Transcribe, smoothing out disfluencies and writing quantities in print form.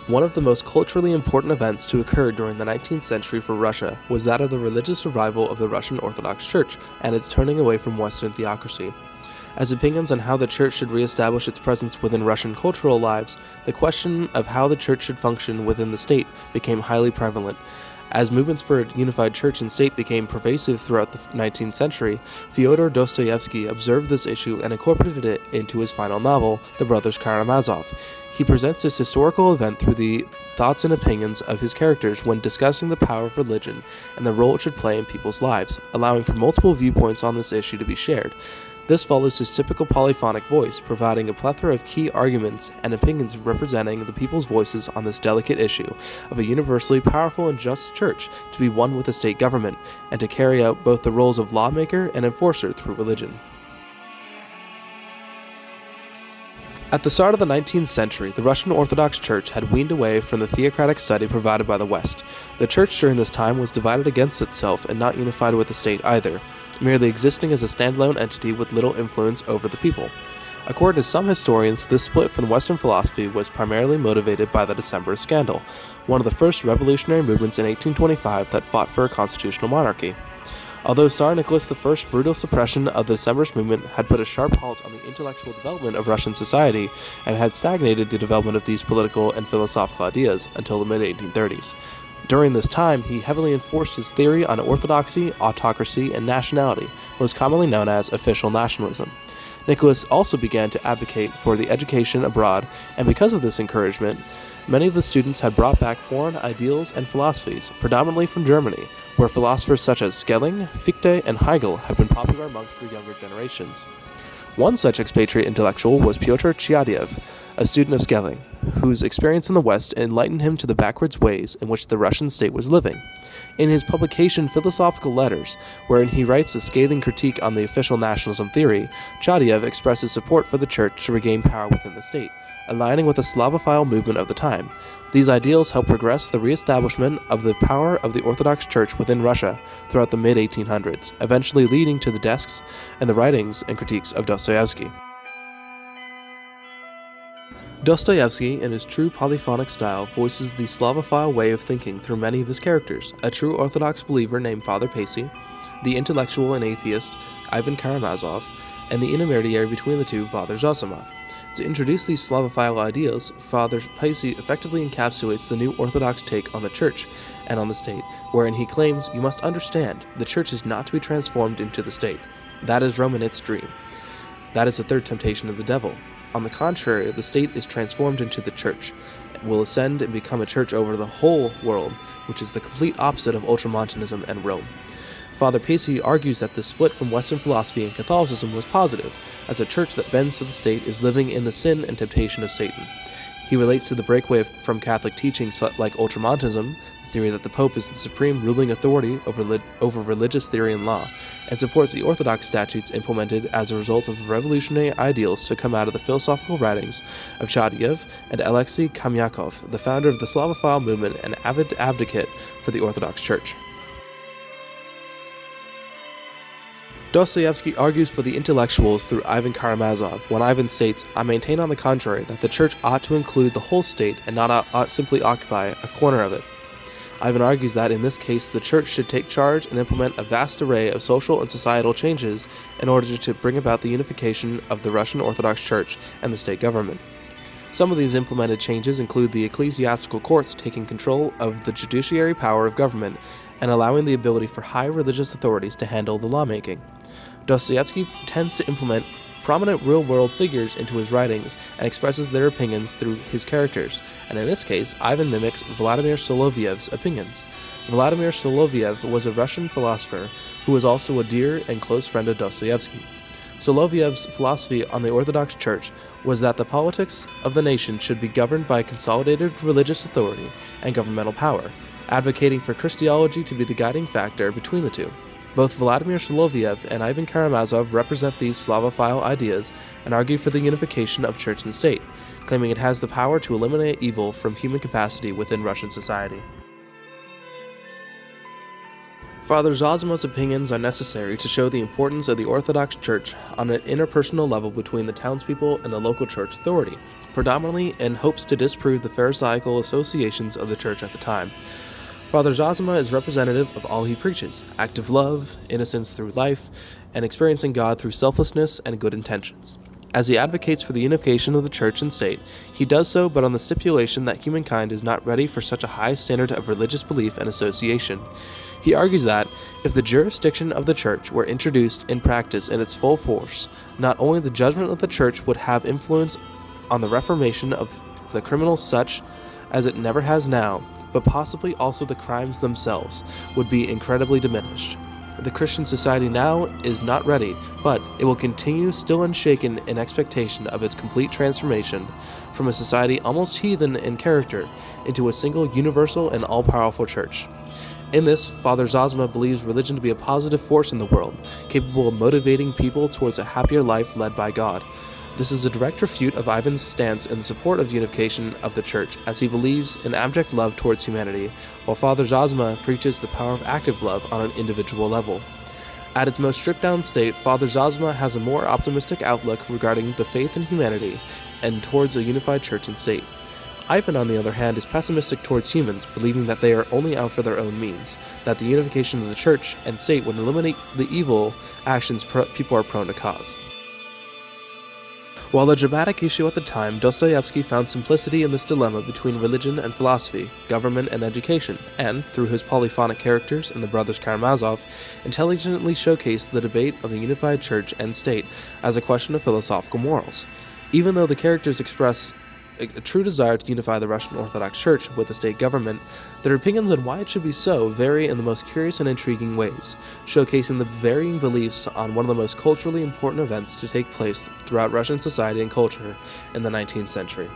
One of the most culturally important events to occur during the 19th century for Russia was that of the religious revival of the Russian Orthodox Church and its turning away from Western theocracy. As opinions on how the Church should reestablish its presence within Russian cultural lives, the question of how the Church should function within the state became highly prevalent. As movements for a unified church and state became pervasive throughout the 19th century, Fyodor Dostoevsky observed this issue and incorporated it into his final novel, The Brothers Karamazov. He presents this historical event through the thoughts and opinions of his characters when discussing the power of religion and the role it should play in people's lives, allowing for multiple viewpoints on this issue to be shared. This follows his typical polyphonic voice, providing a plethora of key arguments and opinions representing the people's voices on this delicate issue of a universally powerful and just church to be one with the state government, and to carry out both the roles of lawmaker and enforcer through religion. At the start of the 19th century, the Russian Orthodox Church had weaned away from the theocratic study provided by the West. The Church during this time was divided against itself and not unified with the state either, merely existing as a standalone entity with little influence over the people. According to some historians, this split from Western philosophy was primarily motivated by the December Scandal, one of the first revolutionary movements in 1825 that fought for a constitutional monarchy. Although Tsar Nicholas I's brutal suppression of the Decembrist movement had put a sharp halt on the intellectual development of Russian society and had stagnated the development of these political and philosophical ideas until the mid-1830s. During this time, he heavily enforced his theory on orthodoxy, autocracy, and nationality, most commonly known as official nationalism. Nicholas also began to advocate for the education abroad, and because of this encouragement, many of the students had brought back foreign ideals and philosophies, predominantly from Germany, where philosophers such as Schelling, Fichte, and Hegel had been popular amongst the younger generations. One such expatriate intellectual was Pyotr Chaadaev, a student of Schelling, whose experience in the West enlightened him to the backwards ways in which the Russian state was living. In his publication Philosophical Letters, wherein he writes a scathing critique on the official nationalism theory, Chaadaev expresses support for the church to regain power within the state, aligning with the Slavophile movement of the time. These ideals helped progress the re-establishment of the power of the Orthodox Church within Russia throughout the mid-1800s, eventually leading to the desks and the writings and critiques of Dostoevsky. Dostoevsky, in his true polyphonic style, voices the Slavophile way of thinking through many of his characters: a true Orthodox believer named Father Pacey, the intellectual and atheist Ivan Karamazov, and the intermediary between the two, Father Zosima. To introduce these Slavophile ideas, Father Pacey effectively encapsulates the new Orthodox take on the Church and on the state, wherein he claims, "You must understand, the Church is not to be transformed into the state. That is Rome in its dream. That is the third temptation of the devil. On the contrary, the state is transformed into the Church, will ascend and become a church over the whole world, which is the complete opposite of Ultramontanism and Rome." Father Pacey argues that the split from Western philosophy and Catholicism was positive, as a church that bends to the state is living in the sin and temptation of Satan. He relates to the breakaway from Catholic teachings like Ultramontanism, the theory that the Pope is the supreme ruling authority over religious theory and law, and supports the Orthodox statutes implemented as a result of the revolutionary ideals to come out of the philosophical writings of Chaadaev and Alexei Kamyakov, the founder of the Slavophile movement and avid advocate for the Orthodox Church. Dostoevsky argues for the intellectuals through Ivan Karamazov, when Ivan states, "I maintain on the contrary that the church ought to include the whole state and not ought simply occupy a corner of it." Ivan argues that in this case the church should take charge and implement a vast array of social and societal changes in order to bring about the unification of the Russian Orthodox Church and the state government. Some of these implemented changes include the ecclesiastical courts taking control of the judiciary power of government and allowing the ability for high religious authorities to handle the lawmaking. Dostoevsky tends to implement prominent real-world figures into his writings and expresses their opinions through his characters, and in this case, Ivan mimics Vladimir Solovyev's opinions. Vladimir Solovyev was a Russian philosopher who was also a dear and close friend of Dostoevsky. Solovyev's philosophy on the Orthodox Church was that the politics of the nation should be governed by consolidated religious authority and governmental power, advocating for Christology to be the guiding factor between the two. Both Vladimir Solovyev and Ivan Karamazov represent these Slavophile ideas and argue for the unification of church and state, claiming it has the power to eliminate evil from human capacity within Russian society. Father Zosima's opinions are necessary to show the importance of the Orthodox Church on an interpersonal level between the townspeople and the local church authority, predominantly in hopes to disprove the Pharisaical associations of the church at the time. Father Zosima is representative of all he preaches: active love, innocence through life, and experiencing God through selflessness and good intentions. As he advocates for the unification of the church and state, he does so but on the stipulation that humankind is not ready for such a high standard of religious belief and association. He argues that, if the jurisdiction of the church were introduced in practice in its full force, not only the judgment of the church would have influence on the reformation of the criminals such as it never has now, but possibly also the crimes themselves would be incredibly diminished. The Christian society now is not ready, but it will continue still unshaken in expectation of its complete transformation from a society almost heathen in character into a single universal and all-powerful church. In this, Father Zosima believes religion to be a positive force in the world, capable of motivating people towards a happier life led by God. This is a direct refute of Ivan's stance in support of unification of the church, as he believes in abject love towards humanity, while Father Zosima preaches the power of active love on an individual level. At its most stripped-down state, Father Zosima has a more optimistic outlook regarding the faith in humanity and towards a unified church and state. Ivan, on the other hand, is pessimistic towards humans, believing that they are only out for their own means, that the unification of the church and state would eliminate the evil actions people are prone to cause. While a dramatic issue at the time, Dostoevsky found simplicity in this dilemma between religion and philosophy, government and education, and, through his polyphonic characters in the Brothers Karamazov, intelligently showcased the debate of the unified church and state as a question of philosophical morals. Even though the characters express a true desire to unify the Russian Orthodox Church with the state government, their opinions on why it should be so vary in the most curious and intriguing ways, showcasing the varying beliefs on one of the most culturally important events to take place throughout Russian society and culture in the 19th century.